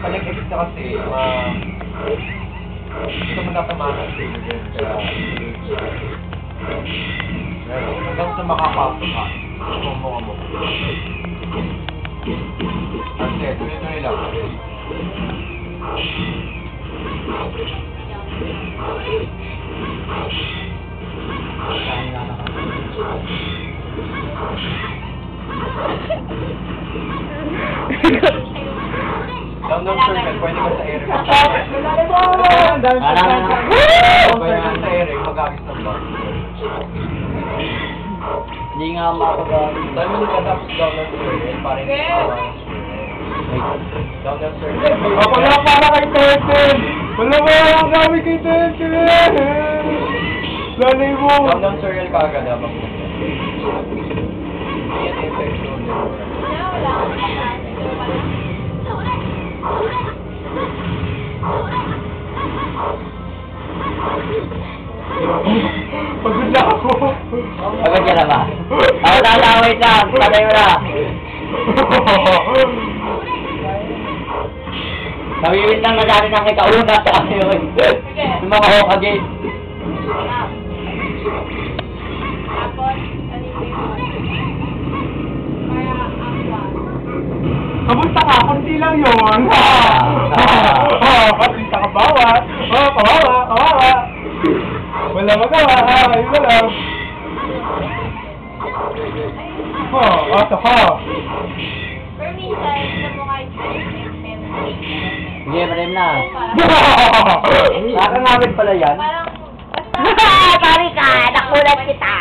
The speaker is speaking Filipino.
Pag nag-exit ka kasi, dito mo natamaan ang stage kaya hanggang sa makapasok ka, mukha mo. Kasi, tuloy-tuloy lang. Down circle, pwede ka sa area. Pwede ka sa area, mag-agis ng bar. Hindi nga makagamit. Dahil mo nagkatapos down circle, parang down circle. Wala para kay Tenten! Wala para kami kay Tenten! Lalay mo! Down circle ka agad habang mo. Yan yung section. Pagod na ako! Pagod ka na ba? Ako na, wait lang. Patay mo na. Nawiwit lang na dati ng kikauna sa kami yung mga Hokage. Tapos, Kamusta ka? Kunti lang yun! Kamusta ka bawat? Kawawa! Wala magawa, kayo na lang. Asa ka? pero minsan, alam mo kahit memory. Sige, marim na. Nakakamit pala yan. Parang, basta, sorry ka, nakulat kita.